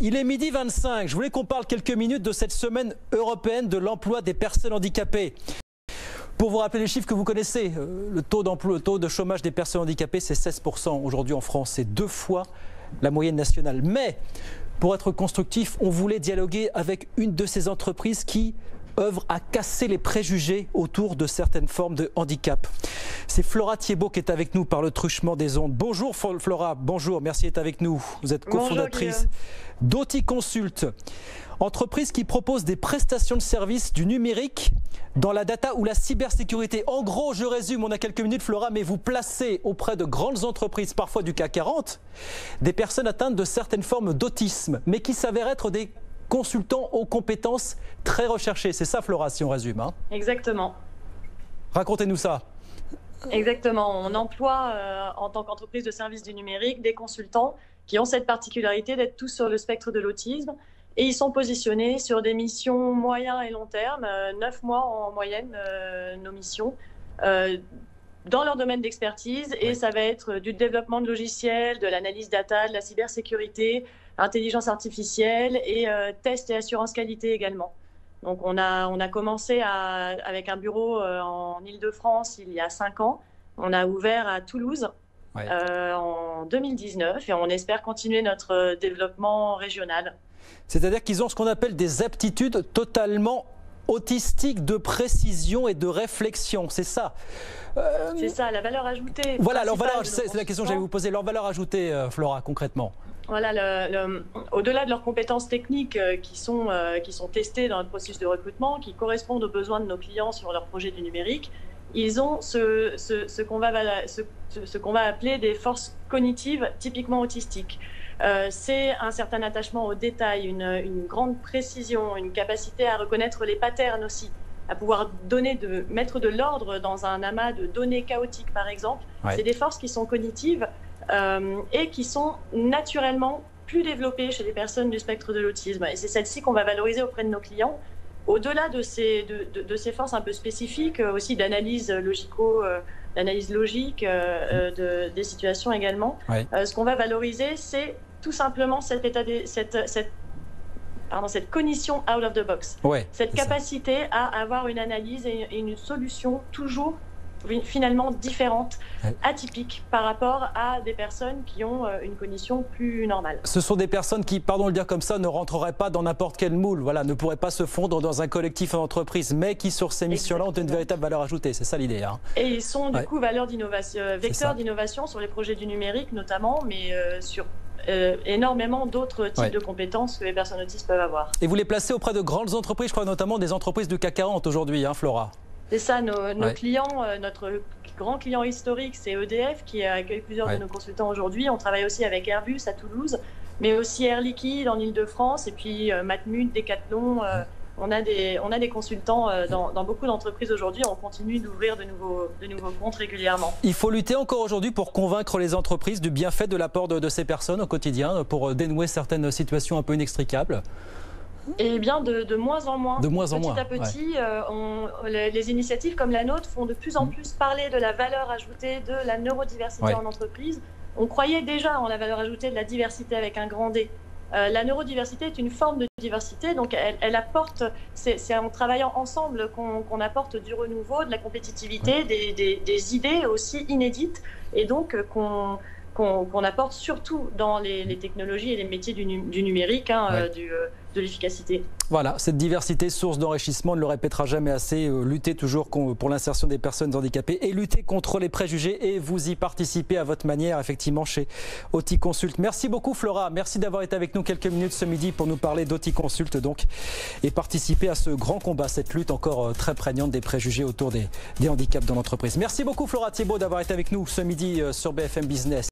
Il est midi 25. Je voulais qu'on parle quelques minutes de cette semaine européenne de l'emploi des personnes handicapées. Pour vous rappeler les chiffres que vous connaissez, le taux d'emploi, le taux de chômage des personnes handicapées, c'est 16% aujourd'hui en France. C'est 2 fois la moyenne nationale. Mais pour être constructif, on voulait dialoguer avec une de ces entreprises qui œuvre à casser les préjugés autour de certaines formes de handicap. C'est Flora Thiebaud qui est avec nous par le truchement des ondes. Bonjour Flora, bonjour, merci d'être avec nous. Vous êtes cofondatrice d'Oti Consult, entreprise qui propose des prestations de services du numérique dans la data ou la cybersécurité. En gros, je résume, on a quelques minutes Flora, mais vous placez auprès de grandes entreprises, parfois du CAC 40, des personnes atteintes de certaines formes d'autisme, mais qui s'avèrent être des consultants aux compétences très recherchées. C'est ça Flora, si on résume. Hein. Exactement. Racontez-nous ça. Exactement. On emploie en tant qu'entreprise de services du numérique des consultants qui ont cette particularité d'être tous sur le spectre de l'autisme et ils sont positionnés sur des missions moyen et long terme, 9 mois en moyenne nos missions, dans leur domaine d'expertise et ça va être du développement de logiciels, de l'analyse data, de la cybersécurité, intelligence artificielle et tests et assurance qualité également. Donc on a commencé avec un bureau en Île-de-France il y a 5 ans. On a ouvert à Toulouse en 2019 et on espère continuer notre développement régional. C'est-à-dire qu'ils ont ce qu'on appelle des aptitudes totalement autistiques de précision et de réflexion, c'est ça C'est ça, la valeur ajoutée. Voilà, leur valeur, c'est la question que j'allais vous poser. Leur valeur ajoutée, Flora, concrètement. Voilà, au-delà de leurs compétences techniques qui sont testées dans le processus de recrutement, qui correspondent aux besoins de nos clients sur leur projet du numérique, ils ont ce qu'on va appeler des forces cognitives typiquement autistiques. C'est un certain attachement au détail, une grande précision, une capacité à reconnaître les patterns aussi, à pouvoir mettre de l'ordre dans un amas de données chaotiques par exemple. C'est des forces qui sont cognitives et qui sont naturellement plus développées chez les personnes du spectre de l'autisme. Et c'est celle-ci qu'on va valoriser auprès de nos clients. Au-delà de ces forces un peu spécifiques, aussi d'analyse d'analyse logique des situations également, ce qu'on va valoriser, c'est tout simplement cette cognition out of the box. Cette capacité à avoir une analyse et une solution toujours finalement différente, atypique par rapport à des personnes qui ont une cognition plus normale. Ce sont des personnes qui, pardon de le dire comme ça, ne rentreraient pas dans n'importe quel moule, voilà, ne pourraient pas se fondre dans un collectif en entreprise, mais qui sur ces missions-là ont une véritable valeur ajoutée, c'est ça l'idée. Hein. Et ils sont du coup vecteurs d'innovation sur les projets du numérique notamment, mais sur énormément d'autres types de compétences que les personnes autistes peuvent avoir. Et vous les placez auprès de grandes entreprises, je crois notamment des entreprises du CAC 40 aujourd'hui, hein, Flora. C'est ça, nos clients, notre grand client historique, c'est EDF qui accueille plusieurs de nos consultants aujourd'hui. On travaille aussi avec Airbus à Toulouse, mais aussi Air Liquide en Île-de-France et puis Matmut, Decathlon. On a des consultants dans beaucoup d'entreprises aujourd'hui. On continue d'ouvrir de nouveaux comptes régulièrement. Il faut lutter encore aujourd'hui pour convaincre les entreprises du bienfait de l'apport de ces personnes au quotidien, pour dénouer certaines situations un peu inextricables. Eh bien, de moins en moins. Petit à petit, les initiatives comme la nôtre font de plus en plus parler de la valeur ajoutée de la neurodiversité en entreprise. On croyait déjà en la valeur ajoutée de la diversité avec un grand D. La neurodiversité est une forme de diversité, donc elle apporte, c'est en travaillant ensemble qu'on apporte du renouveau, de la compétitivité, des idées aussi inédites, et donc qu'on apporte surtout dans les technologies et les métiers du numérique, de l'efficacité. Voilà, cette diversité, source d'enrichissement, on ne le répétera jamais assez, lutter toujours pour l'insertion des personnes handicapées et lutter contre les préjugés, et vous y participez à votre manière, effectivement, chez Oti Consult. Merci beaucoup Flora, merci d'avoir été avec nous quelques minutes ce midi pour nous parler d'Oti Consult donc, et participer à ce grand combat, cette lutte encore très prégnante des préjugés autour des handicaps dans l'entreprise. Merci beaucoup Flora Thiebaud d'avoir été avec nous ce midi sur BFM Business.